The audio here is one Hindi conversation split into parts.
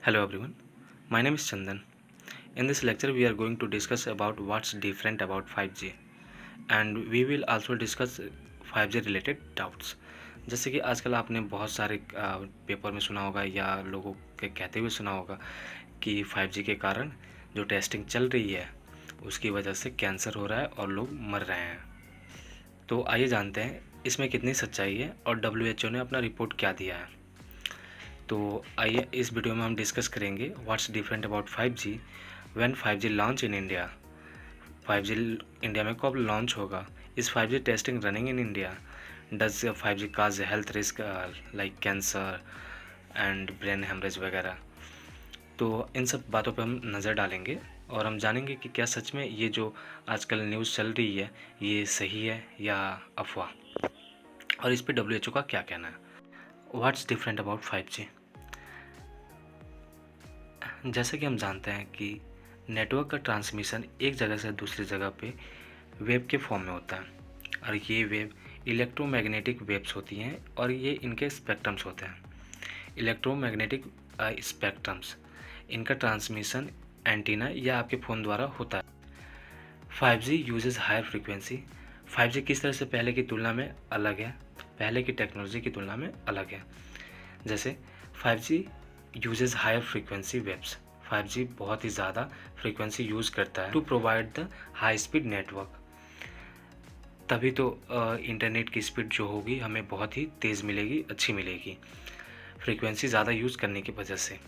Hello everyone, my name is Chandan. In this lecture we are going to discuss about what's different about 5G and we will also discuss 5G related doubts. जैसे कि आजकल आपने बहुत सारे पेपर में सुना होगा या लोगों के कहते हुए सुना होगा कि 5G के कारण जो टेस्टिंग चल रही है उसकी वजह से कैंसर हो रहा है और लोग मर रहे हैं। तो आइए जानते हैं इसमें कितनी सच्चाई है और WHO ने अपना रिपोर्ट क्या दिया है। तो आइए इस वीडियो में हम डिस्कस करेंगे what's different about 5G when 5G launch in India. 5G India में कब लॉन्च होगा? Is 5G testing running in India? Does 5G cause health risk like cancer and brain haemorrhage वगैरह? तो इन सब बातों पर हम नज़र डालेंगे और हम जानेंगे कि क्या सच में ये जो आजकल न्यूज़ चल रही है ये सही है या अफवाह, और इस पर WHO का क्या कहना है। What's different about 5G? जैसे कि हम जानते हैं कि नेटवर्क का ट्रांसमिशन एक जगह से दूसरी जगह पे वेव के फॉर्म में होता है और ये वेव इलेक्ट्रोमैग्नेटिक वेव्स होती हैं और ये इनके स्पेक्ट्रम्स होते हैं। इलेक्ट्रोमैग्नेटिक स्पेक्ट्रम्स, इनका ट्रांसमिशन एंटीना या आपके फ़ोन द्वारा होता है। 5G uses higher frequency. 5G किस तरह से पहले की तुलना में अलग है, पहले की टेक्नोलॉजी की तुलना में अलग है। जैसे 5G uses higher frequency waves. 5G बहुत ही ज़्यादा फ्रीक्वेंसी यूज़ करता है to provide the high speed network. तभी तो इंटरनेट की स्पीड जो होगी हमें बहुत ही तेज़ मिलेगी, अच्छी मिलेगी, फ्रीक्वेंसी ज़्यादा यूज़ करने की वजह से।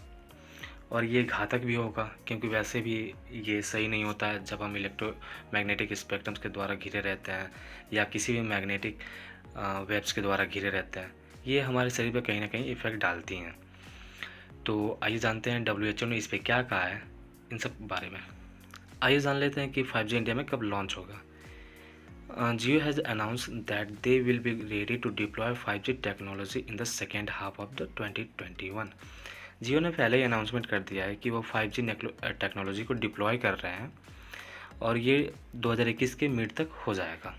और ये घातक भी होगा क्योंकि वैसे भी ये सही नहीं होता है जब हम इलेक्ट्रोमैग्नेटिक स्पेक्ट्रम्स के द्वारा घिरे रहते हैं या किसी भी मैग्नेटिक वेव्स के द्वारा घिरे रहते हैं। ये हमारे शरीर पर कहीं ना कहीं इफ़ेक्ट डालती हैं। तो आइए जानते हैं WHO ने इस पर क्या कहा है इन सब बारे में। आइए जान लेते हैं कि 5G इंडिया में कब लॉन्च होगा। Jio has announced that they will be ready to deploy 5G technology in the second half of the 2021। जियो ने पहले ही अनाउंसमेंट कर दिया है कि वो 5G टेक्नोलॉजी को डिप्लॉय कर रहे हैं और ये 2021 के मिड तक हो जाएगा,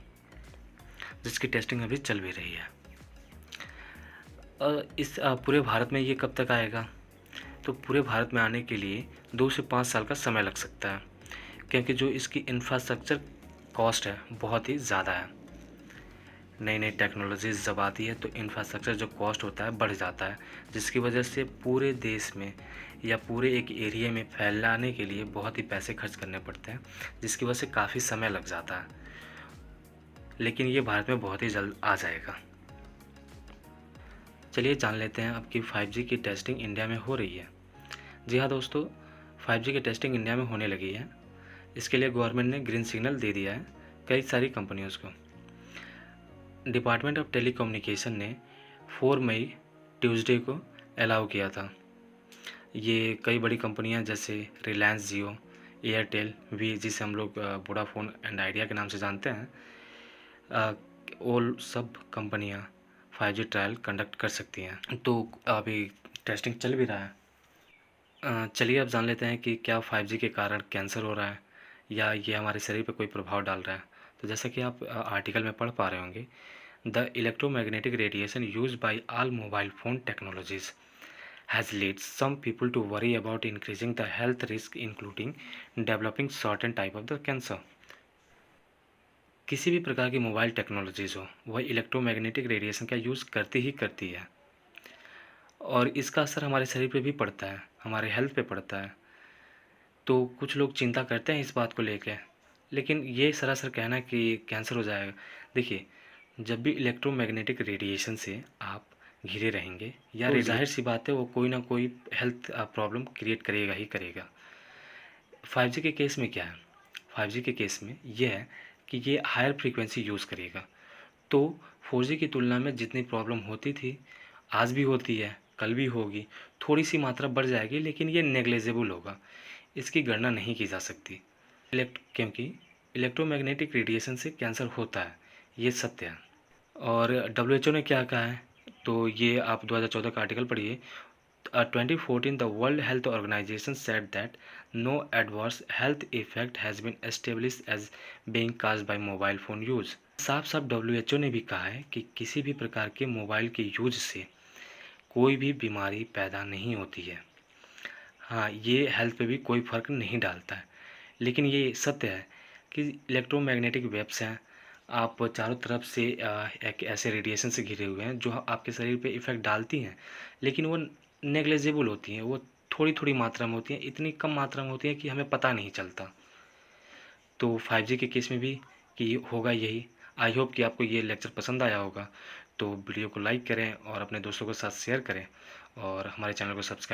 जिसकी टेस्टिंग अभी चल भी रही है। इस पूरे भारत में ये कब तक आएगा? तो पूरे भारत में आने के लिए 2 से 5 साल का समय लग सकता है क्योंकि जो इसकी इंफ्रास्ट्रक्चर कॉस्ट है बहुत ही ज़्यादा है। नई नई टेक्नोलॉजीज जब आती है तो इंफ्रास्ट्रक्चर जो कॉस्ट होता है बढ़ जाता है, जिसकी वजह से पूरे देश में या पूरे एक एरिया में फैलाने के लिए बहुत ही पैसे खर्च करने पड़ते हैं, जिसकी वजह से काफ़ी समय लग जाता है। लेकिन ये भारत में बहुत ही जल्द आ जाएगा। चलिए जान लेते हैं अब कि 5G की टेस्टिंग इंडिया में हो रही है। जी हाँ दोस्तों, 5G की टेस्टिंग इंडिया में होने लगी है। इसके लिए गवर्नमेंट ने ग्रीन सिग्नल दे दिया है कई सारी कंपनियों को। डिपार्टमेंट ऑफ टेलीकम्युनिकेशन ने 4 मई ट्यूसडे को अलाउ किया था। ये कई बड़ी कंपनियां जैसे रिलायंस जियो, एयरटेल वी, जिसे हम लोग वोडाफोन एंड आइडिया के नाम से जानते हैं, वो सब कंपनियां 5G ट्रायल कंडक्ट कर सकती हैं। तो अभी टेस्टिंग चल भी रहा है। चलिए अब जान लेते हैं कि क्या 5G के कारण कैंसर हो रहा है या ये हमारे शरीर पर कोई प्रभाव डाल रहा है। तो जैसा कि आप आर्टिकल में पढ़ पा रहे होंगे, the electromagnetic radiation used by all mobile phone technologies has led some people to worry about increasing the health risk including developing certain type of the cancer। किसी भी प्रकार की मोबाइल टेक्नोलॉजीज़ हो वह इलेक्ट्रोमैग्नेटिक रेडिएशन का यूज़ करती ही करती है और इसका असर हमारे शरीर पे भी पड़ता है, हमारे हेल्थ पे पड़ता है। तो कुछ लोग चिंता करते हैं इस बात को लेकर, लेकिन ये सरासर कहना कि कैंसर हो जाएगा। देखिए, जब भी इलेक्ट्रोमैग्नेटिक रेडिएशन से आप घिरे रहेंगे या तो जाहिर सी बात है वो कोई ना कोई हेल्थ प्रॉब्लम क्रिएट करेगा ही करेगा। 5G के केस में क्या है? 5G के केस में ये है कि ये हायर फ्रीक्वेंसी यूज़ करेगा, तो 4G की तुलना में जितनी प्रॉब्लम होती थी, आज भी होती है, कल भी होगी, थोड़ी सी मात्रा बढ़ जाएगी, लेकिन ये नेग्लिजिबल होगा, इसकी गणना नहीं की जा सकती। क्योंकि इलेक्ट्रोमैग्नेटिक रेडिएशन से कैंसर होता है, ये सत्य है। और WHO ने क्या कहा है, तो ये आप 2014 का आर्टिकल पढ़िए। 2014 the World Health Organization said that no adverse health effect has been established as being caused by mobile phone use. साफ साफ WHO ने भी कहा है कि किसी भी प्रकार के मोबाइल के यूज से कोई भी बीमारी पैदा नहीं होती है। हाँ, ये हेल्थ पे भी कोई फ़र्क नहीं डालता है। लेकिन ये सत्य है कि इलेक्ट्रोमैग्नेटिक वेव्स हैं, आप चारों तरफ से एक ऐसे रेडिएशन से घिरे हुए हैं जो आपके शरीर पे इफ़ेक्ट डालती हैं, लेकिन वो नेग्लिजिबल होती हैं, वो थोड़ी-थोड़ी मात्रा में होती हैं, इतनी कम मात्रा में होती हैं कि हमें पता नहीं चलता। तो 5G के केस में भी कि होगा यही। आई होप कि आपको ये लेक्चर पसंद आया होगा। तो वीडियो को लाइक करें और अपने दोस्तों के साथ शेयर करें और हमारे चैनल को सब्सक्राइब